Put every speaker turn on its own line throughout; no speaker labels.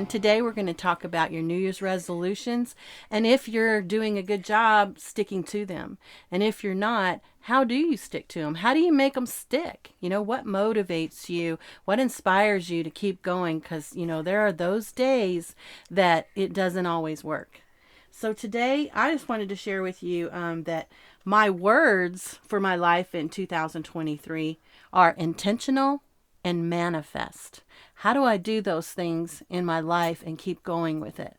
And today we're going to talk about your New Year's resolutions and if you're doing a good job sticking to them. And if you're not, how do you stick to them? How do you make them stick? What motivates you? What inspires you to keep going? Because, there are those days that it doesn't always work. So today, I just wanted to share with you that my words for my life in 2023 are intentional and manifest. How do I do those things in my life and keep going with it?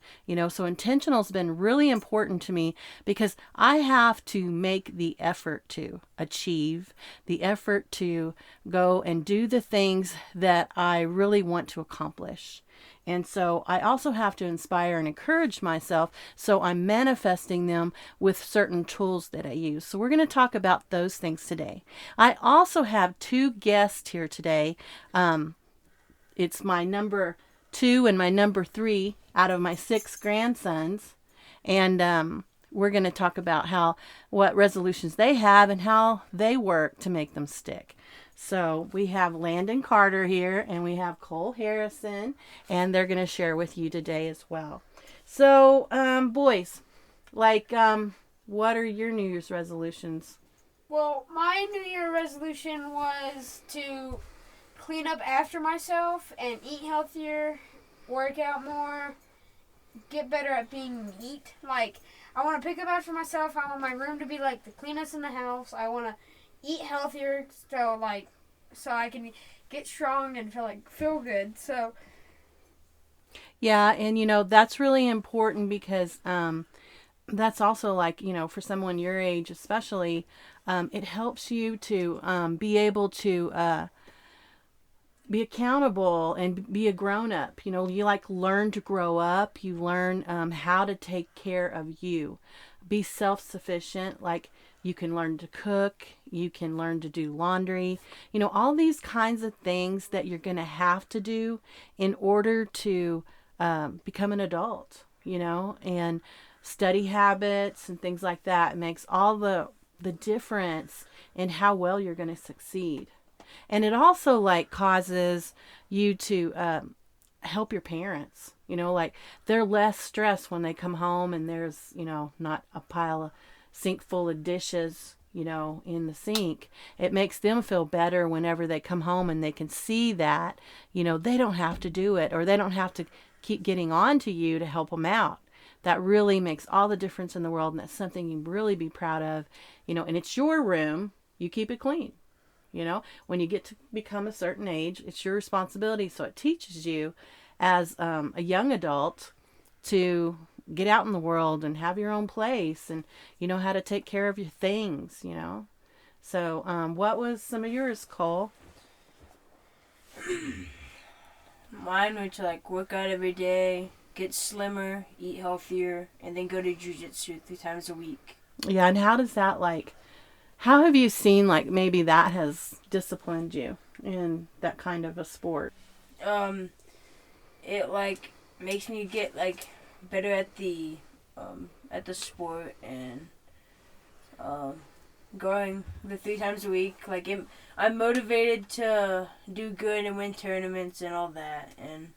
So intentional has been really important to me because I have to make the effort to achieve, the effort to go and do the things that I really want to accomplish. And so I also have to inspire and encourage myself. So I'm manifesting them with certain tools that I use. So we're going to talk about those things today. I also have two guests here today. It's my number 2 and my number 3 out of my 6 grandsons. And we're going to talk about what resolutions they have and how they work to make them stick. So we have Landon Carter here and we have Cole Harrison, and they're going to share with you today as well. So, boys, what are your New Year's resolutions?
Well, my New Year resolution was to clean up after myself and eat healthier, work out more, get better at being neat. I want to pick up after myself. I want my room to be the cleanest in the house. I want to eat healthier so I can get strong and feel good. So
yeah, and that's really important because that's also for someone your age especially, it helps you to be able to be accountable and be a grown up. You learn to grow up. You learn how to take care of you, be self-sufficient. You can learn to cook, you can learn to do laundry, all these kinds of things that you're going to have to do in order to become an adult, and study habits and things like that. It makes all the difference in how well you're going to succeed. And it also causes you to help your parents, they're less stressed when they come home and there's, not a pile of sink full of dishes, in the sink. It makes them feel better whenever they come home and they can see that, they don't have to do it, or they don't have to keep getting on to you to help them out. That really makes all the difference in the world, and that's something you really be proud of, and it's your room. You keep it clean. When you get to become a certain age, it's your responsibility. So it teaches you as a young adult to get out in the world and have your own place, and how to take care of your things. So what was some of yours, Cole?
Mine were to work out every day, get slimmer, eat healthier, and then go to jiu-jitsu 3 times a week.
Yeah, and how does that how have you seen maybe that has disciplined you in that kind of a sport?
It makes me get better at the sport, and going the 3 times a week. I'm motivated to do good and win tournaments and all that, and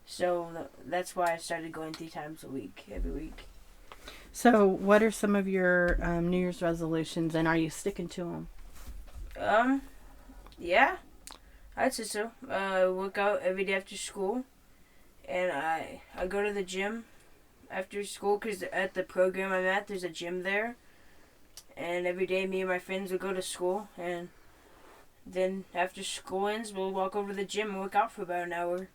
so that's why I started going 3 times a week every week.
So, what are some of your New Year's resolutions, and are you sticking to
them? Yeah, I'd say so. Work out every day after school, and I go to the gym after school because at the program I'm at, there's a gym there, and every day me and my friends will go to school, and then after school ends, we'll walk over to the gym and work out for about an hour,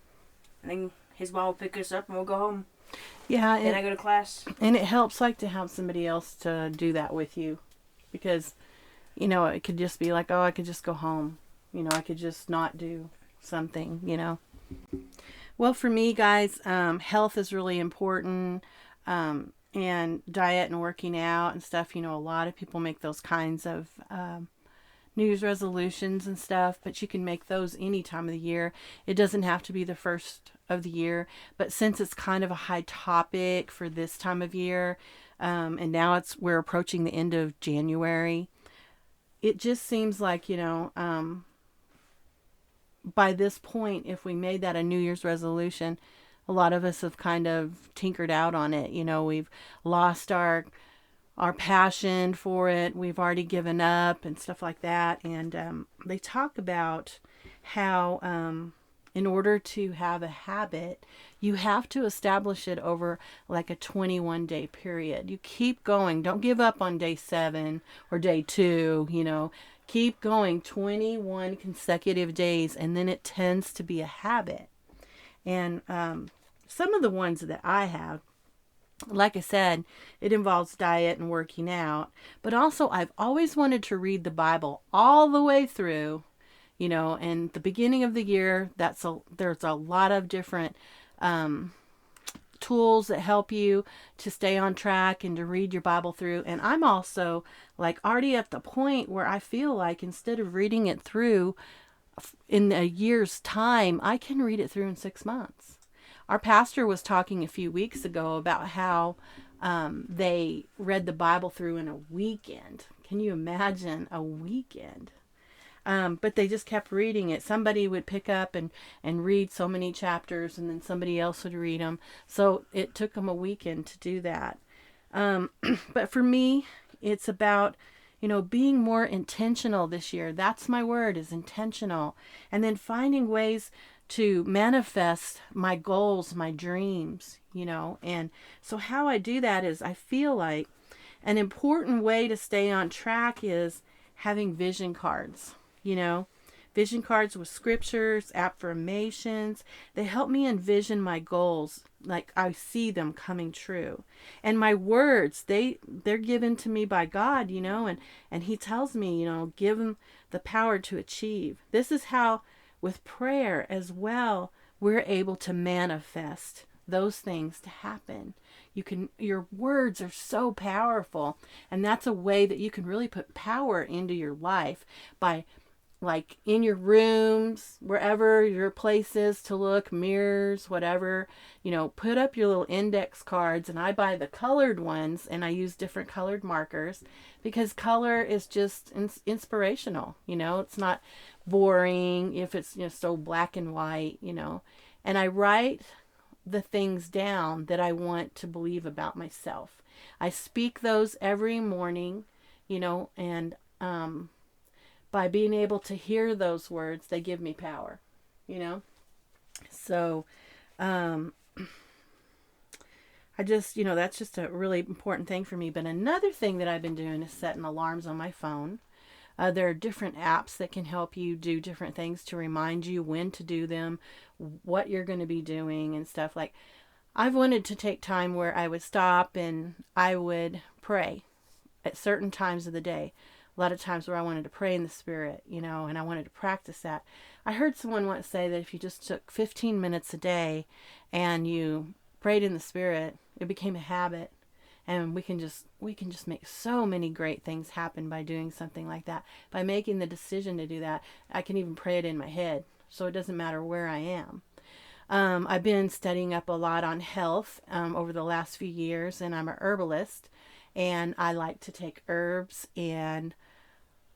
and then his mom will pick us up and we'll go home.
Yeah,
and I go to class.
And it helps to have somebody else to do that with you, because it could just be oh, I could just go home, I could just not do something. Well, for me, guys, health is really important, and diet and working out and stuff. A lot of people make those kinds of New Year's resolutions and stuff, but you can make those any time of the year. It doesn't have to be the first of the year, but since it's kind of a high topic for this time of year, and now we're approaching the end of January, it just seems by this point, if we made that a New Year's resolution, a lot of us have kind of tinkered out on it. We've lost our passion for it. We've already given up and stuff like that. And they talk about how in order to have a habit, you have to establish it over like a 21-day period. You keep going. Don't give up on day 7 or day 2. Keep going 21 consecutive days, and then it tends to be a habit. And some of the ones that I have, like I said, it involves diet and working out. But also, I've always wanted to read the Bible all the way through. And the beginning of the year, there's a lot of different tools that help you to stay on track and to read your Bible through. And I'm also like already at the point where I feel like instead of reading it through in a year's time, I can read it through in 6 months. Our pastor was talking a few weeks ago about how they read the Bible through in a weekend. Can you imagine a weekend? But they just kept reading it. Somebody would pick up and read so many chapters, and then somebody else would read them. So it took them a weekend to do that. But for me, it's about, being more intentional this year. That's my word, is intentional. And then finding ways to manifest my goals, my dreams, And so how I do that is I feel like an important way to stay on track is having vision cards. Vision cards with scriptures, affirmations. They help me envision my goals like I see them coming true. And my words, they're given to me by God, and he tells me, give them the power to achieve. This is how with prayer as well, we're able to manifest those things to happen. Your words are so powerful, and that's a way that you can really put power into your life by, like, in your rooms, wherever your place is to look, mirrors, whatever, put up your little index cards. And I buy the colored ones, and I use different colored markers because color is just inspirational. It's not boring if it's so black and white. And I write the things down that I want to believe about myself. I speak those every morning, and by being able to hear those words, they give me power, So, I just, that's just a really important thing for me. But another thing that I've been doing is setting alarms on my phone. There are different apps that can help you do different things to remind you when to do them, what you're going to be doing and stuff. Like, I've wanted to take time where I would stop and I would pray at certain times of the day. A lot of times where I wanted to pray in the Spirit, and I wanted to practice that. I heard someone once say that if you just took 15 minutes a day and you prayed in the Spirit, it became a habit. And we can just make so many great things happen by doing something like that. By making the decision to do that, I can even pray it in my head, so it doesn't matter where I am. I've been studying up a lot on health over the last few years, and I'm a herbalist, and I like to take herbs, and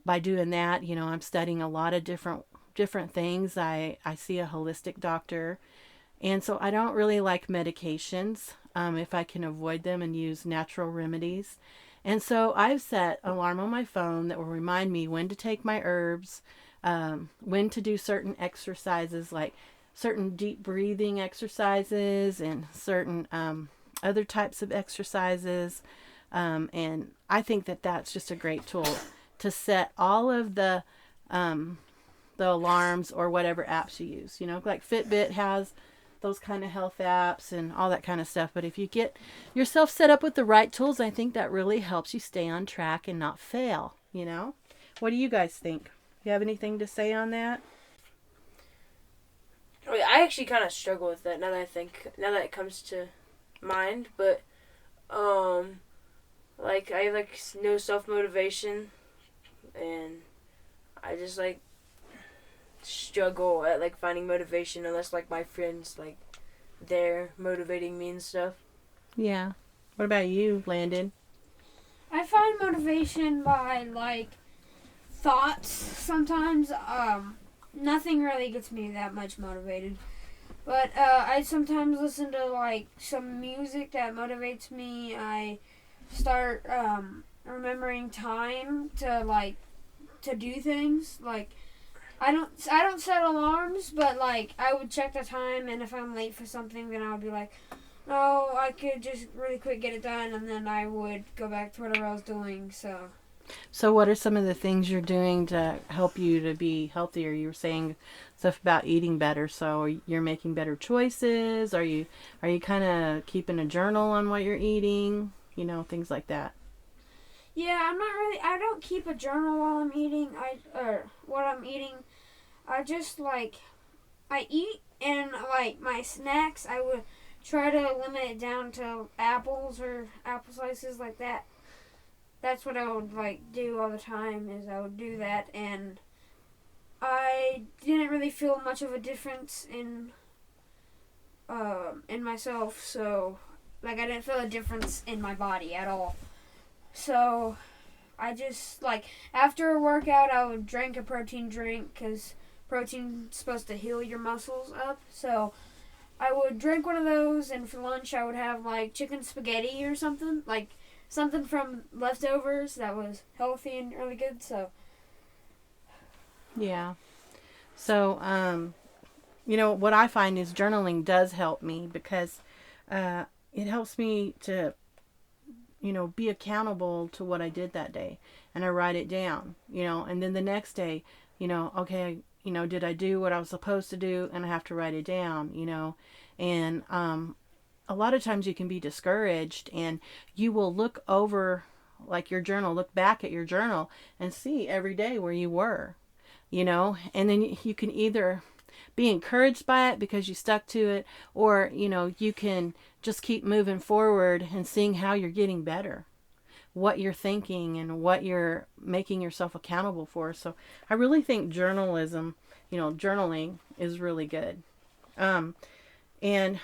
by doing that, I'm studying a lot of different things. I see a holistic doctor, and so I don't really like medications if I can avoid them and use natural remedies. And so I've set an alarm on my phone that will remind me when to take my herbs, when to do certain exercises, like certain deep breathing exercises and certain other types of exercises. And I think that that's just a great tool to set all of the alarms or whatever apps you use. Like Fitbit has those kind of health apps and all that kind of stuff. But if you get yourself set up with the right tools, I think that really helps you stay on track and not fail. What do you guys think? You have anything to say on that?
I actually kind of struggle with that now that it comes to mind. But like, I have no self-motivation, and I just struggle at finding motivation unless my friends they're motivating me and stuff.
Yeah. What about you, Landon?
I find motivation by thoughts sometimes. Nothing really gets me that much motivated. But I sometimes listen to like some music that motivates me. I start remembering time to do things. Like I don't set alarms, but like I would check the time, and if I'm late for something, then I would be like, no, I could just really quick get it done, and then I would go back to whatever I was doing.
So, what are some of the things you're doing to help you to be healthier? You were saying stuff about eating better, so you're making better choices. Are you kind of keeping a journal on what you're eating? Things like that.
Yeah, I'm not really. I don't keep a journal while I'm eating. Or what I'm eating. I just I eat and like my snacks. I would try to limit it down to apples or apple slices like that. That's what I would do all the time. Is I would do that, and I didn't really feel much of a difference in myself. So I didn't feel a difference in my body at all. So I just after a workout, I would drink a protein drink because protein's supposed to heal your muscles up. So I would drink one of those, and for lunch I would have chicken spaghetti or something, something from leftovers that was healthy and really good. So
Yeah. So, what I find is journaling does help me because it helps me to be accountable to what I did that day, and I write it down, and then the next day, okay, did I do what I was supposed to do? And I have to write it down, and a lot of times you can be discouraged, and you will look over your journal, look back at your journal and see every day where you were, and then you can either be encouraged by it because you stuck to it, or you can just keep moving forward and seeing how you're getting better, what you're thinking and what you're making yourself accountable for. So I really think journaling is really good. And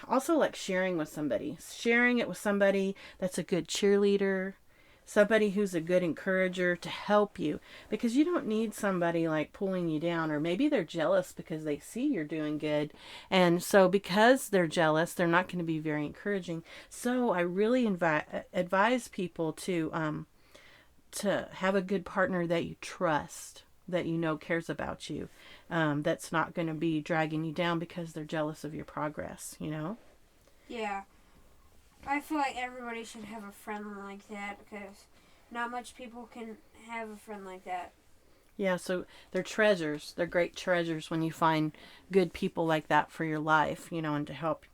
also sharing it with somebody that's a good cheerleader, somebody who's a good encourager to help you, because you don't need somebody pulling you down, or maybe they're jealous because they see you're doing good, and so because they're jealous, they're not going to be very encouraging. So I really advise people to have a good partner that you trust, that cares about you, that's not going to be dragging you down because they're jealous of your progress.
yeah, I feel like everybody should have a friend like that because not much people can have a friend like that.
Yeah, so they're treasures. They're great treasures when you find good people like that for your life, and to help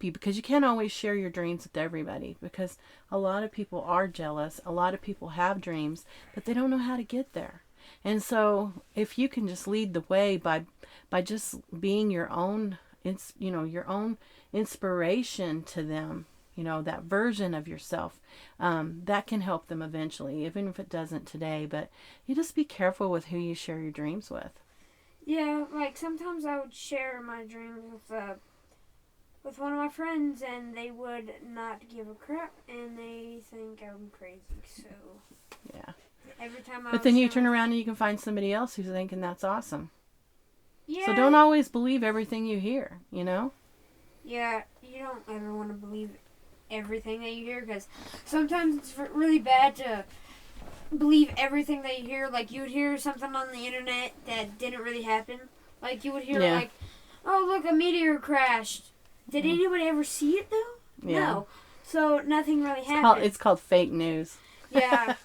you, because you can't always share your dreams with everybody, because a lot of people are jealous. A lot of people have dreams, but they don't know how to get there. And so if you can just lead the way by just being your own inspiration to them, that version of yourself, that can help them eventually, even if it doesn't today. But you just be careful with who you share your dreams with.
Yeah, sometimes I would share my dreams with one of my friends, and they would not give a crap, and they think I'm crazy. So
Yeah.
every time I
But
would
then you
share
turn
my
around and you can find somebody else who's thinking that's awesome.
yeah,
So don't always believe everything you hear,
yeah, you don't ever want to believe everything that you hear, because sometimes it's really bad to believe everything that you hear. You would hear something on the internet that didn't really happen. You would hear
Yeah.
oh, look, a meteor crashed. Did anybody ever see it though?
Yeah.
No. So nothing really happened.
It's called fake news.
Yeah.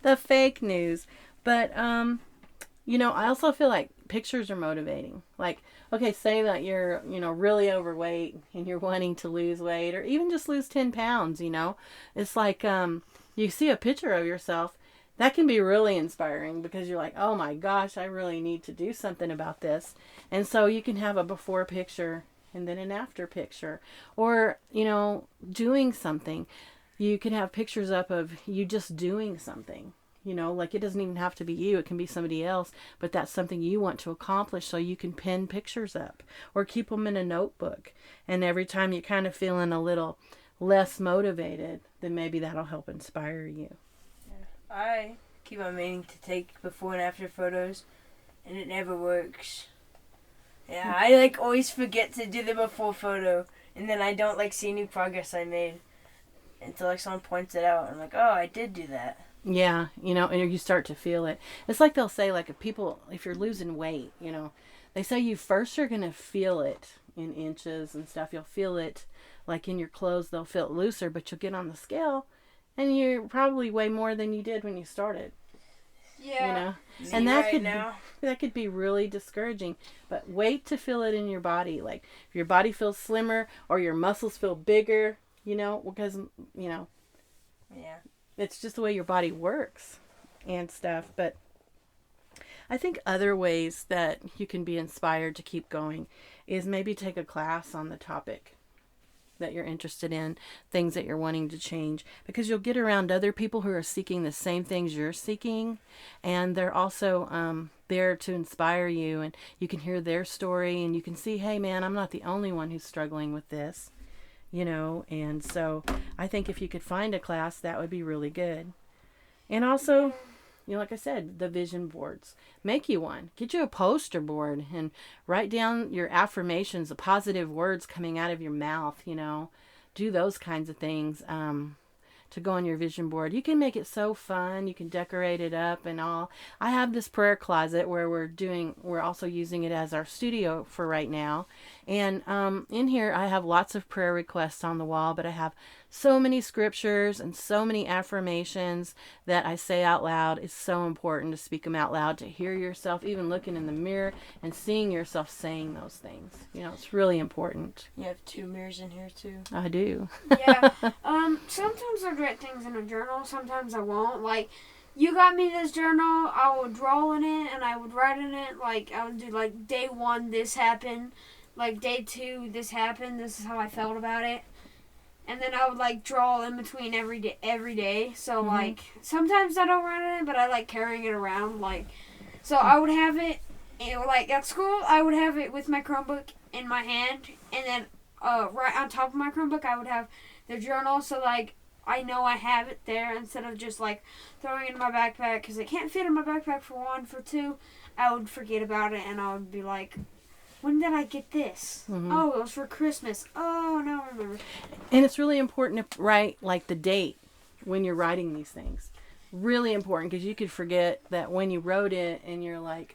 The fake news. But I also feel like pictures are motivating. Okay, say that you're, really overweight and you're wanting to lose weight, or even just lose 10 pounds, It's you see a picture of yourself, that can be really inspiring, because you're like, oh my gosh, I really need to do something about this. And so you can have a before picture and then an after picture, or, doing something. You can have pictures up of you just doing something. It doesn't even have to be you. It can be somebody else, but that's something you want to accomplish, so you can pin pictures up or keep them in a notebook. And every time you're kind of feeling a little less motivated, then maybe that'll help inspire you.
Yeah. I keep on meaning to take before and after photos, and it never works. Yeah, I like always forget to do the before photo, and then I don't like see any progress I made until like someone points it out. I'm like, oh, I did do that.
Yeah, and you start to feel it. It's like they'll say, like, if you're losing weight, they say you first are going to feel it in inches and stuff. You'll feel it, like, in your clothes, they'll feel it looser, but you'll get on the scale, and you probably weigh more than you did when you started.
Yeah.
And
now.
that could be really discouraging. But wait to feel it in your body. Like, if your body feels slimmer or your muscles feel bigger, because,
Yeah.
it's just the way your body works and stuff. But I think other ways that you can be inspired to keep going is maybe take a class on the topic that you're interested in, things that you're wanting to change, because you'll get around other people who are seeking the same things you're seeking, and they're also there to inspire you, and you can hear their story, and you can see, hey man, I'm not the only one who's struggling with this, and so I think if you could find a class, that would be really good. And also, like I said, the vision boards. Make you one. Get you a poster board and write down your affirmations, the positive words coming out of your mouth, Do those kinds of things to go on your vision board. You can make it so fun. You can decorate it up and all. I have this prayer closet where we're also using it as our studio for right now. And in here I have lots of prayer requests on the wall, but I have so many scriptures and so many affirmations that I say out loud. It's so important to speak them out loud, to hear yourself, even looking in the mirror and seeing yourself saying those things. It's really important.
You have 2 mirrors in here too.
I do.
Yeah. Sometimes I write things in a journal. Sometimes I won't. Like, you got me this journal. I would draw in it and I would write in it. Like, I would do like day 1, this happened. Like day 2, this happened. This is how I felt about it. And then I would like draw in between every day. So like sometimes I don't write in it, but I like carrying it around. Like, so I would have it, like at school. I would have it with my Chromebook in my hand, and then right on top of my Chromebook, I would have the journal. So like I know I have it there instead of just like throwing it in my backpack, because it can't fit in my backpack for 1. For 2, I would forget about it and I would be like, when did I get this? Oh, it was for Christmas. Oh, now I remember.
And it's really important to write like the date when you're writing these things. Really important, because you could forget that when you wrote it and you're like,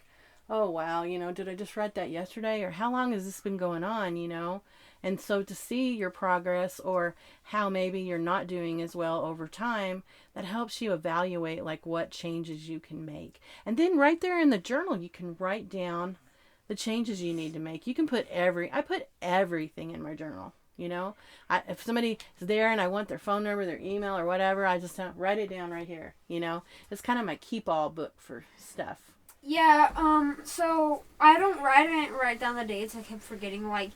oh wow, did I just write that yesterday? Or how long has this been going on, And so to see your progress, or how maybe you're not doing as well over time, that helps you evaluate like what changes you can make. And then right there in the journal, you can write down the changes you need to make. You can I put everything in my journal, if somebody is there and I want their phone number, their email or whatever, I just write it down right here, It's kind of my keep all book for stuff.
Yeah, so I don't write down the dates. I kept forgetting. Like,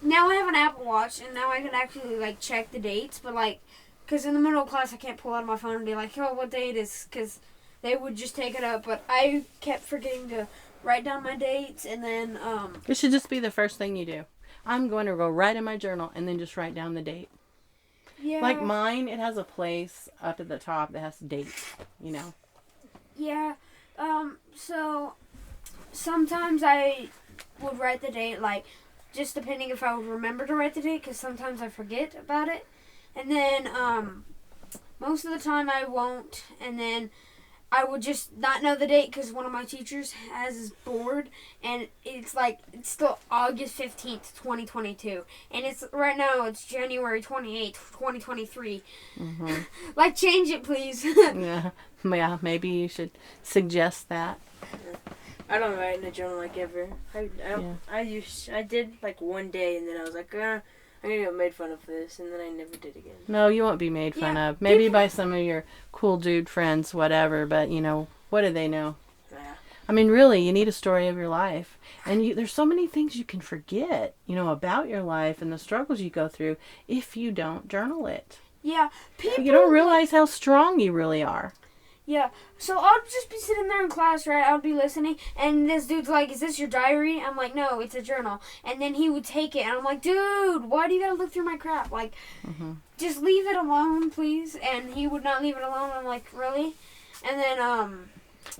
now I have an Apple Watch, and now I can actually, like, check the dates, but, like, because in the middle of class I can't pull out my phone and be like, oh, what day it is, because they would just take it up, but I kept forgetting to write down my dates, and then
It should just be the first thing you do. I'm going to go write in my journal and then just write down the date.
Yeah.
Like mine, it has a place up at the top that has dates,
Yeah. So sometimes I would write the date, like, just depending if I would remember to write the date, because sometimes I forget about it. And then most of the time I won't, and then I would just not know the date because one of my teachers has his board, and it's still August 15th, 2022. And it's January 28th, 2023. Like, change it, please.
Yeah, maybe you should suggest that.
I don't write in a journal like ever. I did like one day, and then I was like, I'm gonna get made fun of for this, and then I never did again.
No, you won't be made fun of. Maybe by some of your cool dude friends, whatever, but what do they know?
Yeah.
I mean, really, you need a story of your life. And there's so many things you can forget, about your life and the struggles you go through if you don't journal it.
Yeah.
You don't realize how strong you really are.
Yeah, so I'll just be sitting there in class, right? I'll be listening, and this dude's like, is this your diary? I'm like, no, it's a journal. And then he would take it, and I'm like, dude, why do you gotta look through my crap? Like, just leave it alone, please. And he would not leave it alone. I'm like, really? And then,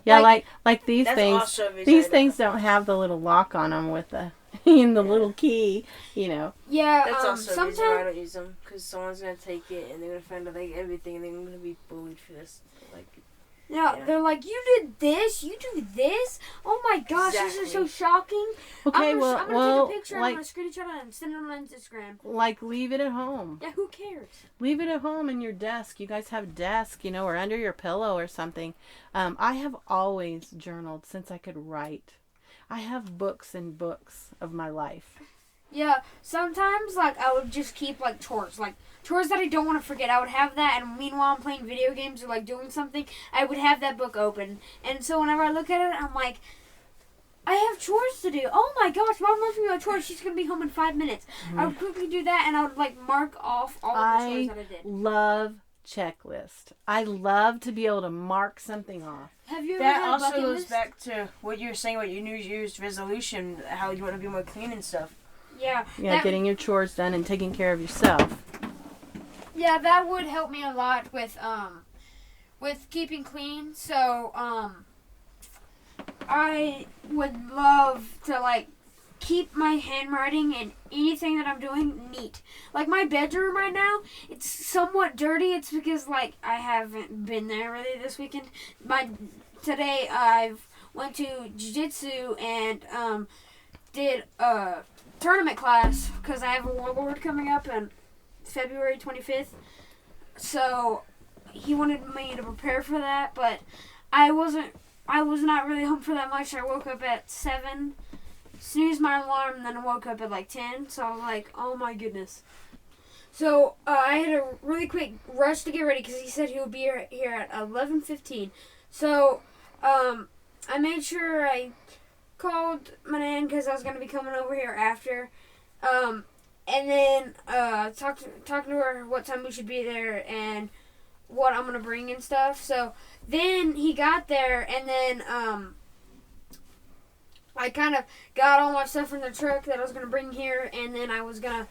yeah, like these things.
Awesome,
these things don't have the little lock on them with the in the little key, you know.
Yeah,
That's also the reason why I
sometimes.
don't use them, because someone's gonna take it and they're gonna find out like everything, and they're gonna be bullied for this. Like,
Yeah,
Yeah.
they're like, you did this, you do this. Oh my gosh, this is so
Exactly.
shocking.
Okay,
I'm gonna
well,
take a picture,
like,
I'm gonna screenshot it and send it on Instagram.
leave it at home.
Yeah, who cares?
Leave it at home in your desk. You guys have a desk, or under your pillow or something. I have always journaled since I could write. I have books and books of my life.
Yeah, sometimes like I would just keep like chores that I don't want to forget. I would have that, and meanwhile I'm playing video games or like doing something, I would have that book open. And so whenever I look at it, I'm like, I have chores to do. Oh my gosh, Mom left me my chores. She's gonna be home in 5 minutes. I would quickly do that, and I would like mark off all of the chores that I did.
Love checklist. I love to be able to mark something off.
Have you ever
that
had a
also
bucket
goes
list?
back to what you were saying about your New Year's resolution, how you want to be more clean and stuff.
Yeah,
Yeah, getting your chores done and taking care of yourself.
yeah, that would help me a lot with keeping clean. So I would love to like keep my handwriting and anything that I'm doing neat. Like my bedroom right now, it's somewhat dirty. It's because like I haven't been there really this weekend. Today I've went to jiu-jitsu and did a tournament class because I have a warlord coming up on February 25th. So he wanted me to prepare for that, but I was not really home for that much. I woke up at 7, snoozed my alarm, and then I woke up at like 10. So I was like, oh my goodness. So I had a really quick rush to get ready because he said he would be here at 11:15. So I made sure I called my nan because I was going to be coming over here after. And then talked to her what time we should be there and what I'm going to bring and stuff. So then he got there, and then I kind of got all my stuff in the truck that I was going to bring here, and then I was going to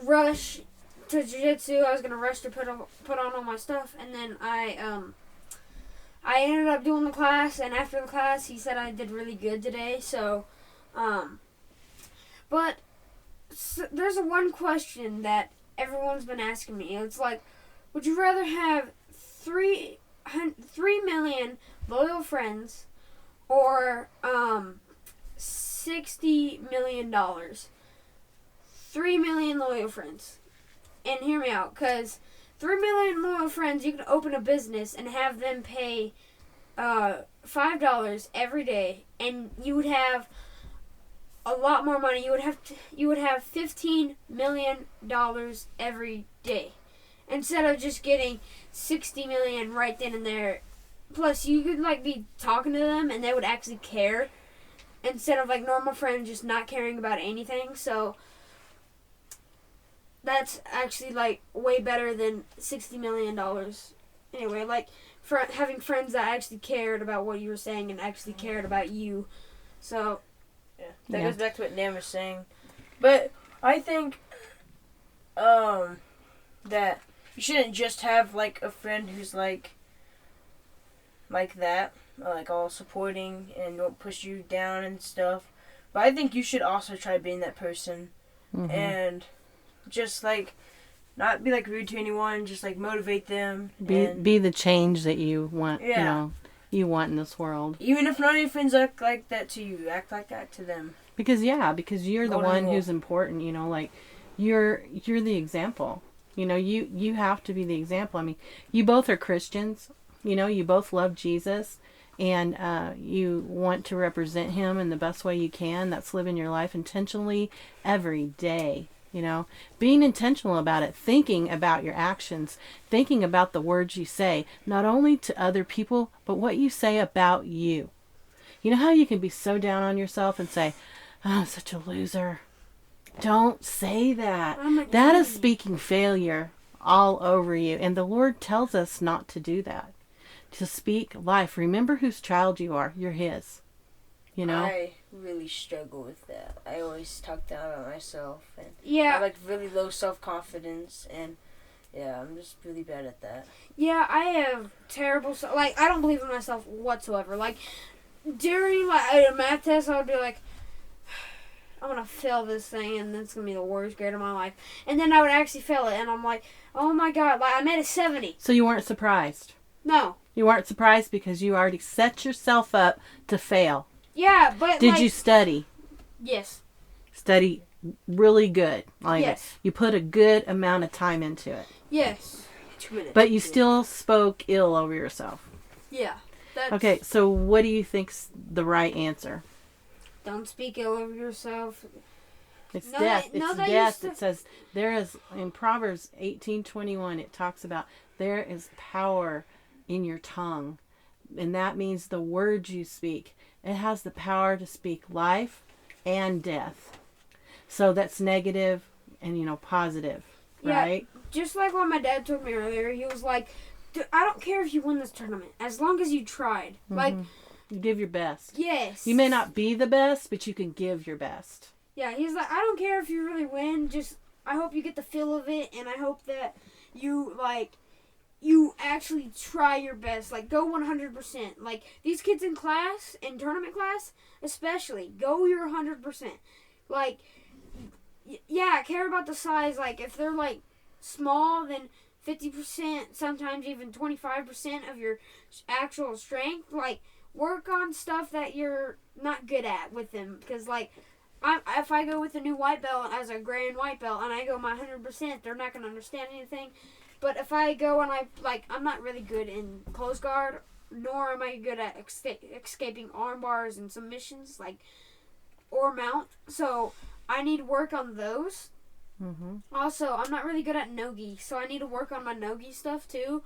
rush to jiu-jitsu. I was going to rush to put on all my stuff, and then I ended up doing the class, and after the class, he said I did really good today. So, but there's one question that everyone's been asking me. It's like, would you rather have 3 million loyal friends or $60 million? 3 million loyal friends. And hear me out, because 3 million loyal friends, you can open a business and have them pay $5 every day, and you would have a lot more money. You would have $15 million every day, instead of just getting 60 million right then and there. Plus, you could like be talking to them, and they would actually care, instead of like normal friends just not caring about anything. So that's actually like way better than $60 million. Anyway, like having friends that actually cared about what you were saying and actually cared about you. So
Yeah, that goes back to what Nan was saying. But I think that you shouldn't just have like a friend who's like that, like all supporting and won't push you down and stuff. But I think you should also try being that person and just like not be like rude to anyone, just like motivate them.
Be the change that you want.
Yeah.
You want in this world.
Even if none of your friends act like that to you, act like that to them.
Because you're the
Golden
one
rule.
who's important. Like you're the example. You have to be the example. I mean, you both are Christians. You both love Jesus, and you want to represent him in the best way you can. That's living your life intentionally every day. Being intentional about it, thinking about your actions, thinking about the words you say, not only to other people, but what you say about you. You know how you can be so down on yourself and say, oh, I'm such a loser. Don't say that. That is speaking failure all over you. And the Lord tells us not to do that. To speak life. Remember whose child you are. You're his.
I really struggle with that. I always talk down on myself, and I
yeah,
have like really low self-confidence, and yeah, I'm just really bad at that.
yeah, I have terrible. I don't believe in myself whatsoever. Like during like a math test, I would be like, I'm gonna fail this thing, and it's gonna be the worst grade of my life. And then I would actually fail it, and I'm like, oh my god, like I made a 70.
So you weren't surprised.
No.
You weren't surprised because you already set yourself up to fail.
Yeah, but
Did
like,
you study?
Yes.
Study really good. Like
Yes.
you put a good amount of time into it.
Yes.
2 minutes.
But you still spoke ill over yourself.
Yeah. That's,
Okay, so what do you think's the right answer?
Don't speak ill of yourself.
It's
No,
death.
no,
It's
they
death.
used to-
It says there is in Proverbs 18:21. It talks about there is power in your tongue, and that means the words you speak. It has the power to speak life and death. So that's negative and positive,
Yeah.
right?
Just like what my dad told me earlier, he was like, I don't care if you win this tournament, as long as you tried. Like,
You give your best.
yes.
You may not be the best, but you can give your best.
Yeah, he's like, I don't care if you really win, just, I hope you get the feel of it, and I hope that you actually try your best. Like, go 100%. Like, these kids in class, in tournament class, especially, go your 100%. Like, yeah, care about the size. Like, if they're, like, small, then 50%, sometimes even 25% of your actual strength. Like, work on stuff that you're not good at with them. Because, like, if I go with a new white belt as a gray and white belt and I go my 100%, they're not going to understand anything. But if I go and I'm not really good in close guard, nor am I good at escaping arm bars and submissions, or mount. So I need work on those.
Mm-hmm.
Also, I'm not really good at no-gi, so I need to work on my no-gi stuff too.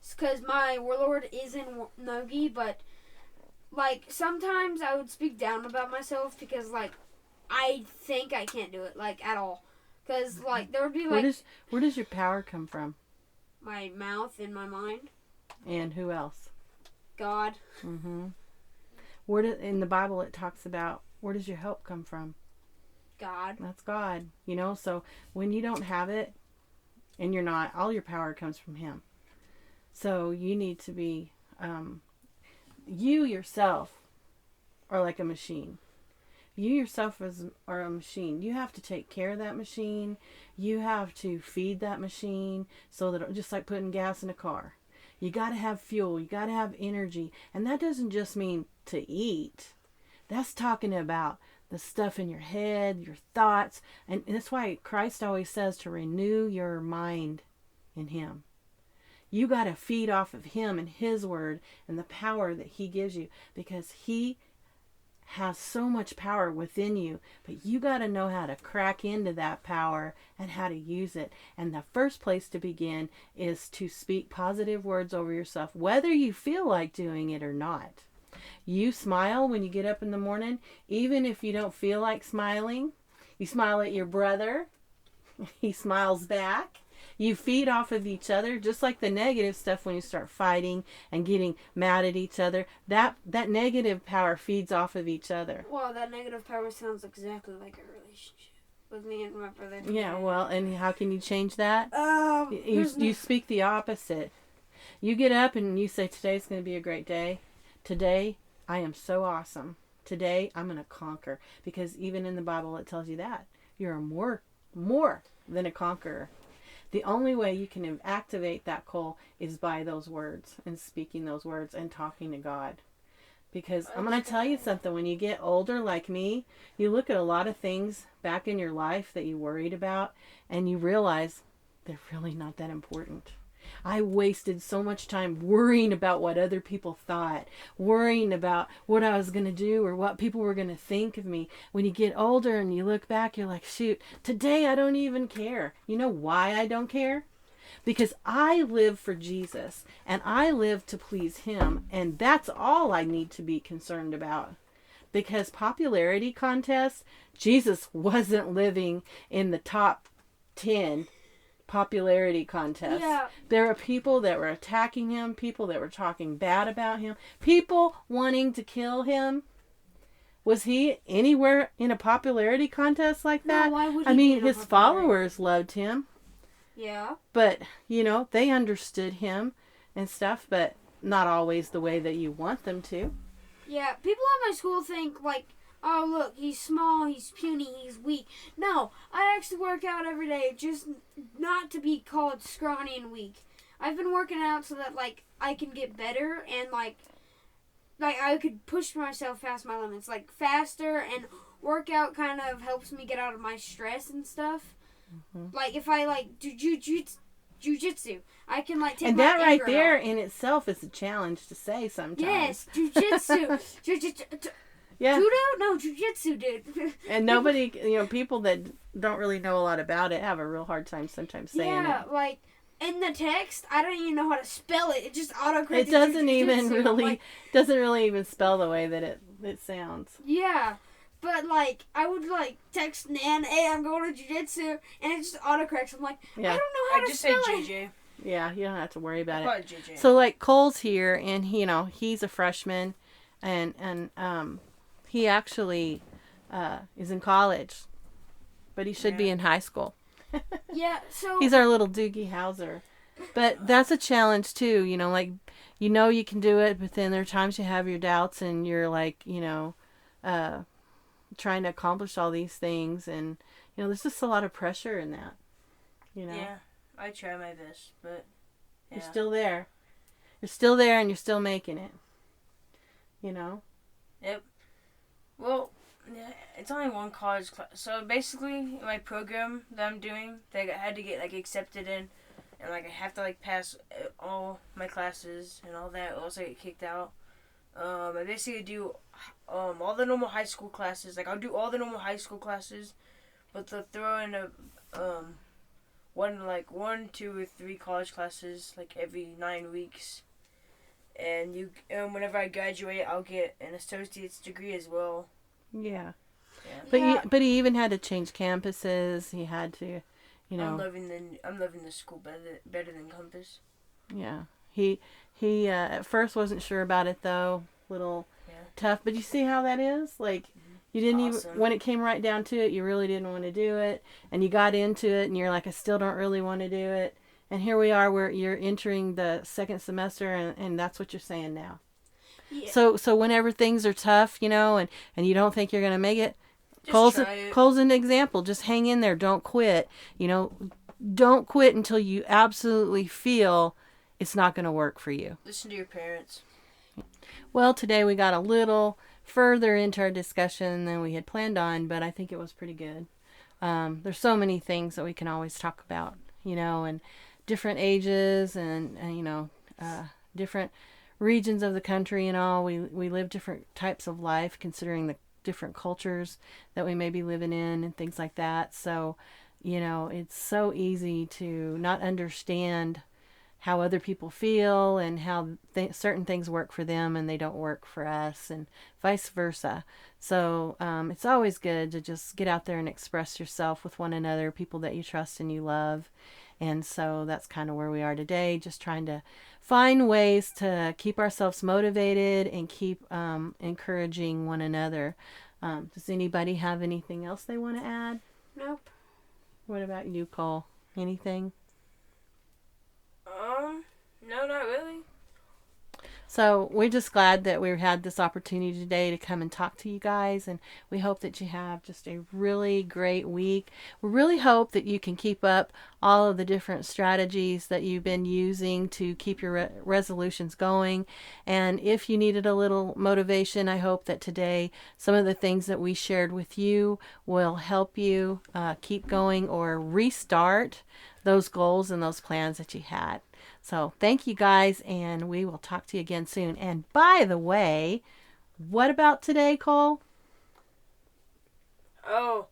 Because my warlord is in no-gi, but sometimes I would speak down about myself because I think I can't do it at all. Because there would be
Where does your power come from?
my mouth and my mind.
And who else?
God.
Mm-hmm. In the Bible it talks about where does your help come from?
God.
That's God. So when you don't have it and you're not, all your power comes from Him. So you need to be, you yourself are like a machine. You yourself are a machine. You have to take care of that machine. You have to feed that machine so that, just like putting gas in a car. You got to have fuel. You got to have energy. And that doesn't just mean to eat. That's talking about the stuff in your head, your thoughts. And that's why Christ always says to renew your mind in Him. You got to feed off of Him and His Word and the power that He gives you, because He has so much power within you, but you got to know how to crack into that power and how to use it. And the first place to begin is to speak positive words over yourself, whether you feel like doing it or not. You smile when you get up in the morning, even if you don't feel like smiling. You smile at your brother. He smiles back. You feed off of each other, just like the negative stuff when you start fighting and getting mad at each other. That negative power feeds off of each other.
Well, that negative power sounds exactly like a relationship with me and my brother.
Yeah, well, and how can you change that? You speak the opposite. You get up and you say, today's going to be a great day. Today, I am so awesome. Today, I'm going to conquer. Because even in the Bible, it tells you that. You're more than a conqueror. The only way you can activate that coal is by those words and speaking those words and talking to God. Because I'm going to tell you something. When you get older like me, you look at a lot of things back in your life that you worried about and you realize they're really not that important. I wasted so much time worrying about what other people thought, worrying about what I was going to do or what people were going to think of me. When you get older and you look back, you're like, shoot, today I don't even care. You know why I don't care? Because I live for Jesus and I live to please Him. And that's all I need to be concerned about. Because popularity contests, Jesus wasn't living in the top 10 popularity contests.
Yeah.
There are people that were attacking Him, people that were talking bad about Him, people wanting to kill Him. Was He anywhere in a popularity contest like that?
No, why would he
I mean,
be in a
His
popularity?
followers loved Him,
Yeah.
but, they understood Him and stuff, but not always the way that you want them to.
Yeah, people at my school think, oh, look, he's small, he's puny, he's weak. No, I actually work out every day just not to be called scrawny and weak. I've been working out so that, like, I can get better and, like I could push myself past my limits, like, faster, and workout kind of helps me get out of my stress and stuff.
Mm-hmm.
Like, if I, like, do jujitsu, I can, like, take
And
my
that right
anger
there
out.
in itself is a challenge to say sometimes.
Yes, jujitsu.
Yeah.
Judo? No, jujitsu, dude.
And nobody, people that don't really know a lot about it have a real hard time sometimes saying
Yeah,
it.
like, in the text, I don't even know how to spell it. It just autocorrects.
It doesn't even
jujitsu.
really,
Like,
doesn't really even spell the way that it sounds.
yeah, but, like, I would, like, text Nan, hey, I'm going to jujitsu, and it just autocorrects. I'm like,
Yeah.
I don't know how
I
to
just say
spell it.
JJ.
Yeah, you don't have to worry
I
about
call
it.
it JJ.
So like Cole's here, and he's a freshman, and he actually is in college, but he should be in high school.
Yeah, so...
He's our little Doogie Howser. But that's a challenge too, like, you can do it, but then there are times you have your doubts and you're like, trying to accomplish all these things, and, there's just a lot of pressure in that,
Yeah, I try my best, but yeah.
You're still there. You're still there and you're still making it.
Yep. Well, yeah, it's only one college class. So basically, in my program that I'm doing, that I had to get, like, accepted in, and, like, I have to, like, pass all my classes and all that, or else I get kicked out. I basically do all the normal high school classes. Like, I'll do all the normal high school classes, but they'll throw in a one, 2, or 3 college classes, like, every 9 weeks. And whenever I graduate, I'll get an associate's degree as well.
Yeah.
Yeah.
But he even had to change campuses. He had to,
I'm loving the school better than Compass.
Yeah. He at first wasn't sure about it though. Little tough. But you see how that is? Like, you didn't even, when it came right down to it, you really didn't want to do it, and you got into it, and you're like, I still don't really want to do it. And here we are, where you're entering the second semester, and that's what you're saying now.
Yeah.
So whenever things are tough, and you don't think you're going to make it,
Just
Cole's an example. Just hang in there. Don't quit. Don't quit until you absolutely feel it's not going to work for you.
Listen to your parents.
Well, today we got a little further into our discussion than we had planned on, but I think it was pretty good. There's so many things that we can always talk about, and different ages and different regions of the country and all. We live different types of life considering the different cultures that we may be living in and things like that. So, it's so easy to not understand how other people feel and how certain things work for them and they don't work for us, and vice versa. So it's always good to just get out there and express yourself with one another, people that you trust and you love. And so that's kind of where we are today, just trying to find ways to keep ourselves motivated and keep encouraging one another. Does anybody have anything else they want to add?
Nope.
What about you, Cole? Anything?
No, not really.
So we're just glad that we had this opportunity today to come and talk to you guys, and we hope that you have just a really great week. We really hope that you can keep up all of the different strategies that you've been using to keep your resolutions going. And if you needed a little motivation, I hope that today some of the things that we shared with you will help you keep going or restart those goals and those plans that you had. So thank you guys, and we will talk to you again soon. And by the way, what about today, Cole?
Oh,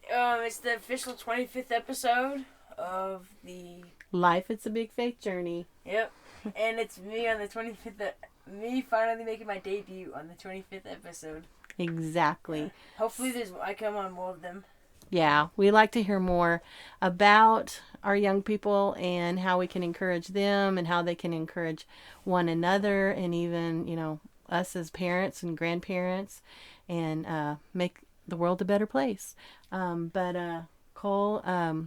it's the official 25th episode of the
Life, It's a Big Faith Journey.
Yep. And it's me on the 25th, me finally making my debut on the 25th episode.
Exactly.
Hopefully I come on more of them.
Yeah, we like to hear more about our young people and how we can encourage them and how they can encourage one another, and even, us as parents and grandparents, and make the world a better place. But Cole,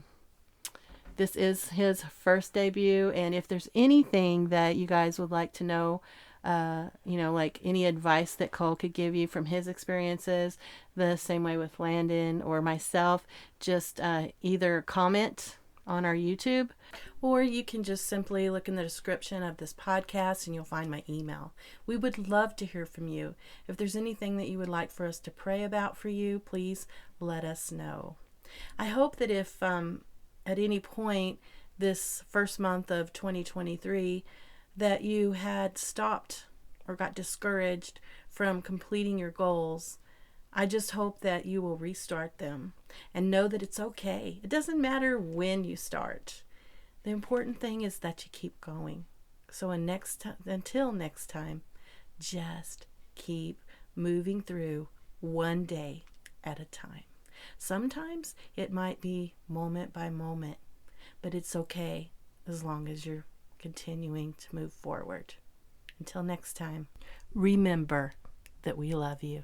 this is his first debut, and if there's anything that you guys would like to know like any advice that Cole could give you from his experiences, the same way with Landon or myself, just either comment on our YouTube, or you can just simply look in the description of this podcast and you'll find my email. We would love to hear from you. If there's anything that you would like for us to pray about for you, please let us know. I hope that if at any point this first month of 2023 that you had stopped or got discouraged from completing your goals, I just hope that you will restart them and know that it's okay. It doesn't matter when you start. The important thing is that you keep going. So until next time, just keep moving through one day at a time. Sometimes it might be moment by moment, but it's okay as long as you're continuing to move forward. Until next time, remember that we love you.